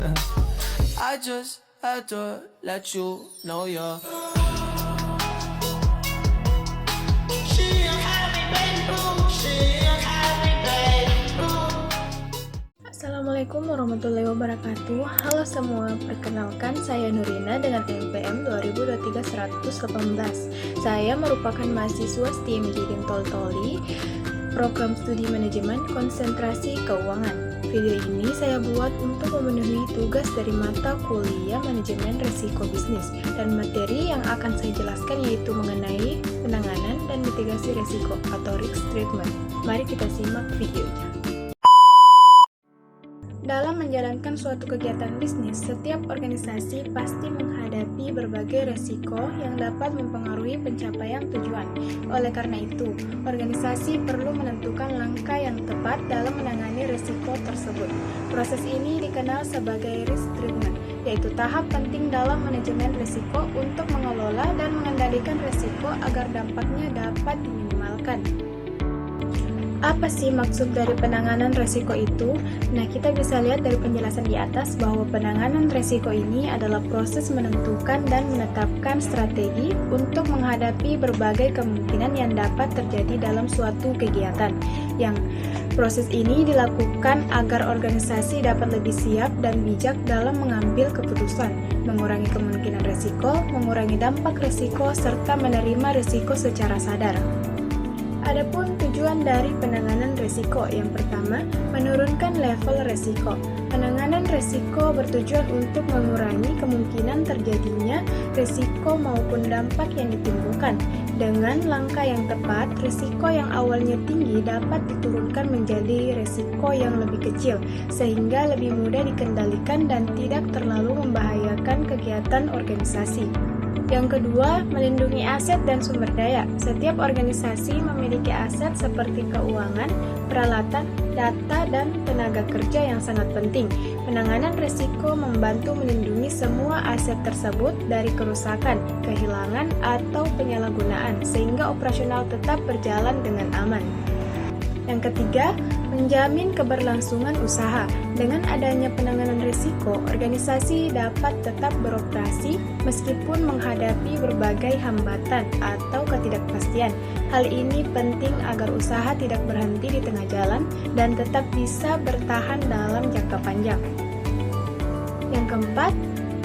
I just had to let you know you're. Assalamualaikum warahmatullahi wabarakatuh. Halo semua, perkenalkan saya Nurina dengan NPM 2023-118. Saya merupakan mahasiswa STEAM Jidin Toltoli, Program Studi Manajemen Konsentrasi Keuangan. Video ini saya buat untuk memenuhi tugas dari mata kuliah Manajemen Risiko Bisnis, dan materi yang akan saya jelaskan yaitu mengenai penanganan dan mitigasi risiko atau risk treatment. Mari kita simak videonya. Dalam menjalankan suatu kegiatan bisnis, setiap organisasi pasti menghadapi berbagai resiko yang dapat mempengaruhi pencapaian tujuan. Oleh karena itu, organisasi perlu menentukan langkah yang tepat dalam menangani resiko tersebut. Proses ini dikenal sebagai risk treatment, yaitu tahap penting dalam manajemen risiko untuk mengelola dan mengendalikan risiko agar dampaknya dapat diminimalkan. Apa sih maksud dari penanganan risiko itu? Nah, kita bisa lihat dari penjelasan di atas bahwa penanganan risiko ini adalah proses menentukan dan menetapkan strategi untuk menghadapi berbagai kemungkinan yang dapat terjadi dalam suatu kegiatan. Yang proses ini dilakukan agar organisasi dapat lebih siap dan bijak dalam mengambil keputusan, mengurangi kemungkinan risiko, mengurangi dampak risiko, serta menerima risiko secara sadar. Adapun tujuan dari penanganan risiko, yang pertama, menurunkan level risiko. Penanganan risiko bertujuan untuk mengurangi kemungkinan terjadinya risiko maupun dampak yang ditimbulkan. Dengan langkah yang tepat, risiko yang awalnya tinggi dapat diturunkan menjadi risiko yang lebih kecil, sehingga lebih mudah dikendalikan dan tidak terlalu membahayakan kegiatan organisasi. Yang kedua, melindungi aset dan sumber daya. Setiap organisasi memiliki aset seperti keuangan, peralatan, data, dan tenaga kerja yang sangat penting. Penanganan risiko membantu melindungi semua aset tersebut dari kerusakan, kehilangan, atau penyalahgunaan, sehingga operasional tetap berjalan dengan aman. Yang ketiga, menjamin keberlangsungan usaha. Dengan adanya penanganan risiko, organisasi dapat tetap beroperasi meskipun menghadapi berbagai hambatan atau ketidakpastian. Hal ini penting agar usaha tidak berhenti di tengah jalan dan tetap bisa bertahan dalam jangka panjang. Yang keempat,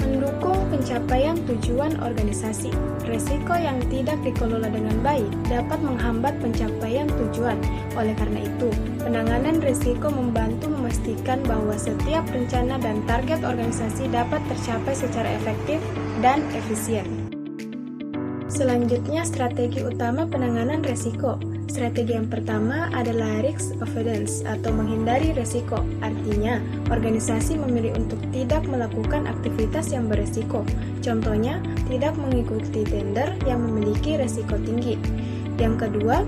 mendukung pencapaian tujuan organisasi. Risiko yang tidak dikelola dengan baik dapat menghambat pencapaian tujuan. Oleh karena itu, penanganan risiko membantu memastikan bahwa setiap rencana dan target organisasi dapat tercapai secara efektif dan efisien. Selanjutnya, strategi utama penanganan risiko. Strategi yang pertama adalah risk avoidance atau menghindari risiko. Artinya, organisasi memilih untuk tidak melakukan aktivitas yang berisiko. Contohnya, tidak mengikuti tender yang memiliki risiko tinggi. Yang kedua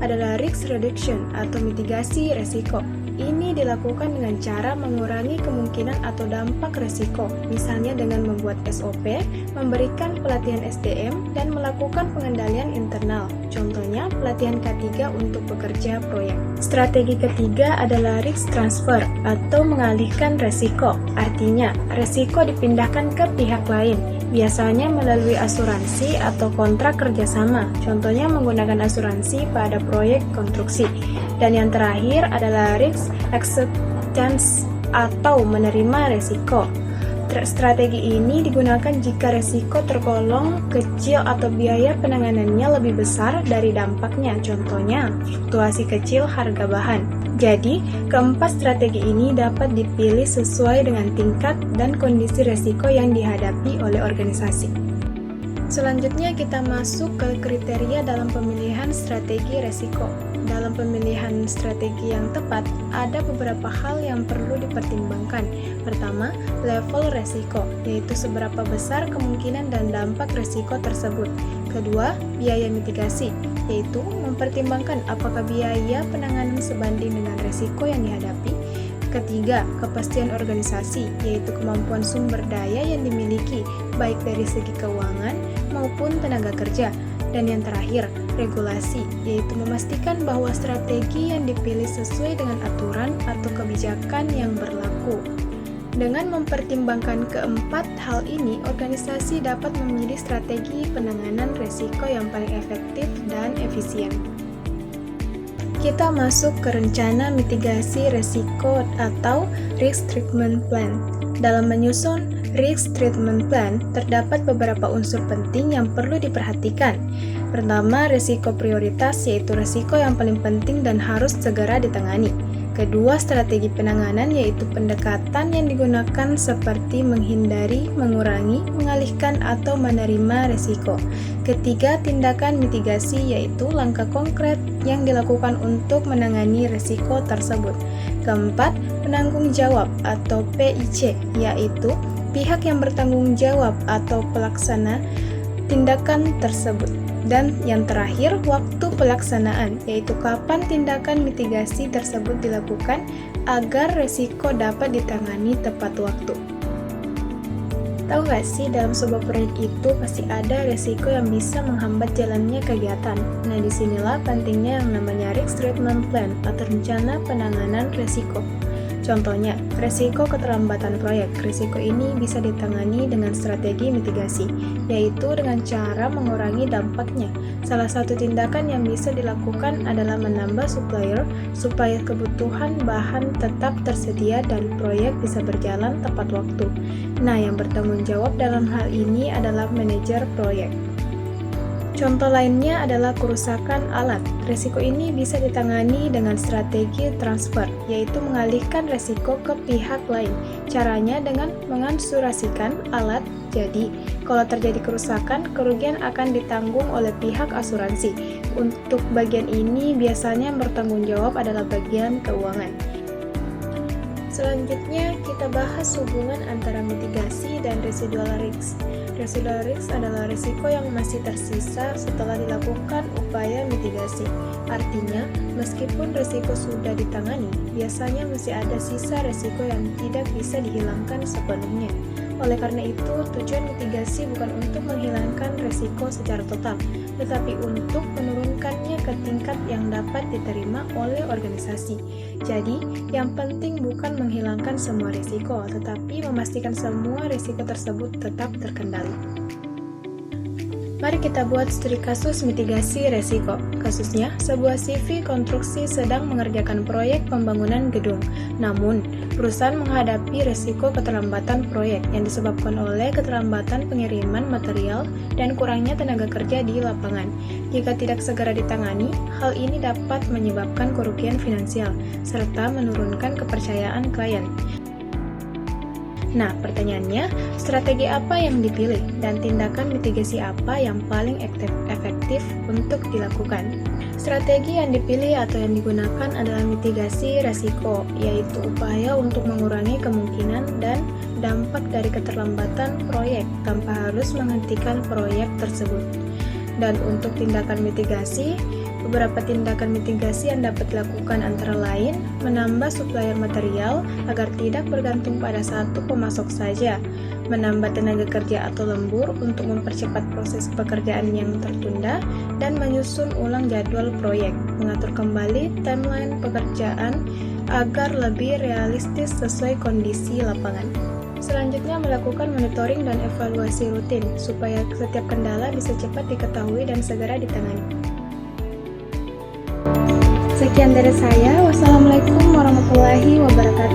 adalah risk reduction atau mitigasi risiko. Ini dilakukan dengan cara mengurangi kemungkinan atau dampak risiko, misalnya dengan membuat SOP, memberikan pelatihan SDM, dan melakukan pengendalian internal. Contohnya, pelatihan K3 untuk pekerja proyek. Strategi ketiga adalah risk transfer atau mengalihkan risiko. Artinya, risiko dipindahkan ke pihak lain, biasanya melalui asuransi atau kontrak kerjasama. Contohnya menggunakan asuransi pada proyek konstruksi. Dan yang terakhir adalah risk acceptance atau menerima risiko. Strategi ini digunakan jika risiko tergolong kecil atau biaya penanganannya lebih besar dari dampaknya. Contohnya, fluktuasi kecil harga bahan. Jadi, keempat strategi ini dapat dipilih sesuai dengan tingkat dan kondisi risiko yang dihadapi oleh organisasi. Selanjutnya kita masuk ke kriteria dalam pemilihan strategi risiko. Dalam pemilihan strategi yang tepat, ada beberapa hal yang perlu dipertimbangkan. Pertama, level risiko, yaitu seberapa besar kemungkinan dan dampak risiko tersebut. Kedua, biaya mitigasi, yaitu mempertimbangkan apakah biaya penanganan sebanding dengan risiko yang dihadapi. Ketiga, kepastian organisasi, yaitu kemampuan sumber daya yang dimiliki, baik dari segi keuangan maupun tenaga kerja. Dan yang terakhir, regulasi, yaitu memastikan bahwa strategi yang dipilih sesuai dengan aturan atau kebijakan yang berlaku. Dengan mempertimbangkan keempat hal ini, organisasi dapat memilih strategi penanganan risiko yang paling efektif dan efisien. Kita masuk ke rencana mitigasi risiko atau Risk Treatment Plan. Dalam menyusun Risk Treatment Plan, terdapat beberapa unsur penting yang perlu diperhatikan. Pertama, risiko prioritas, yaitu risiko yang paling penting dan harus segera ditangani. Kedua, strategi penanganan, yaitu pendekatan yang digunakan seperti menghindari, mengurangi, mengalihkan, atau menerima risiko. Ketiga, tindakan mitigasi, yaitu langkah konkret yang dilakukan untuk menangani risiko tersebut. Keempat, penanggung jawab atau PIC, yaitu pihak yang bertanggung jawab atau pelaksana tindakan tersebut. Dan yang terakhir, waktu pelaksanaan, yaitu kapan tindakan mitigasi tersebut dilakukan agar risiko dapat ditangani tepat waktu. Tahu nggak sih, dalam sebuah proyek itu pasti ada risiko yang bisa menghambat jalannya kegiatan. Nah, disinilah pentingnya yang namanya Risk Treatment Plan atau rencana penanganan risiko. Contohnya, risiko keterlambatan proyek. Risiko ini bisa ditangani dengan strategi mitigasi, yaitu dengan cara mengurangi dampaknya. Salah satu tindakan yang bisa dilakukan adalah menambah supplier supaya kebutuhan bahan tetap tersedia dan proyek bisa berjalan tepat waktu. Nah, yang bertanggung jawab dalam hal ini adalah manajer proyek. Contoh lainnya adalah kerusakan alat. Risiko ini bisa ditangani dengan strategi transfer, yaitu mengalihkan risiko ke pihak lain. Caranya dengan mengasurasikan alat. Jadi, kalau terjadi kerusakan, kerugian akan ditanggung oleh pihak asuransi. Untuk bagian ini, biasanya yang bertanggung jawab adalah bagian keuangan. Selanjutnya, kita bahas hubungan antara mitigasi dan residual risk. Residual risk adalah risiko yang masih tersisa setelah dilakukan upaya mitigasi. Artinya, meskipun risiko sudah ditangani, biasanya masih ada sisa risiko yang tidak bisa dihilangkan sepenuhnya. Oleh karena itu, tujuan mitigasi bukan untuk menghilangkan risiko secara total, tetapi untuk menurunkannya ke tingkat yang dapat diterima oleh organisasi. Jadi, yang penting bukan menghilangkan semua risiko, tetapi memastikan semua risiko tersebut tetap terkendali. Mari kita buat studi kasus mitigasi risiko. Kasusnya, sebuah CV konstruksi sedang mengerjakan proyek pembangunan gedung. Namun, perusahaan menghadapi risiko keterlambatan proyek yang disebabkan oleh keterlambatan pengiriman material dan kurangnya tenaga kerja di lapangan. Jika tidak segera ditangani, hal ini dapat menyebabkan kerugian finansial serta menurunkan kepercayaan klien. Nah, pertanyaannya, strategi apa yang dipilih dan tindakan mitigasi apa yang paling efektif untuk dilakukan? Strategi yang dipilih atau yang digunakan adalah mitigasi risiko, yaitu upaya untuk mengurangi kemungkinan dan dampak dari keterlambatan proyek tanpa harus menghentikan proyek tersebut. Dan untuk tindakan mitigasi, beberapa tindakan mitigasi yang dapat dilakukan antara lain menambah supplier material agar tidak bergantung pada satu pemasok saja, menambah tenaga kerja atau lembur untuk mempercepat proses pekerjaan yang tertunda, dan menyusun ulang jadwal proyek, mengatur kembali timeline pekerjaan agar lebih realistis sesuai kondisi lapangan. Selanjutnya, melakukan monitoring dan evaluasi rutin supaya setiap kendala bisa cepat diketahui dan segera ditangani. Sekian dari saya. Wassalamualaikum warahmatullahi wabarakatuh.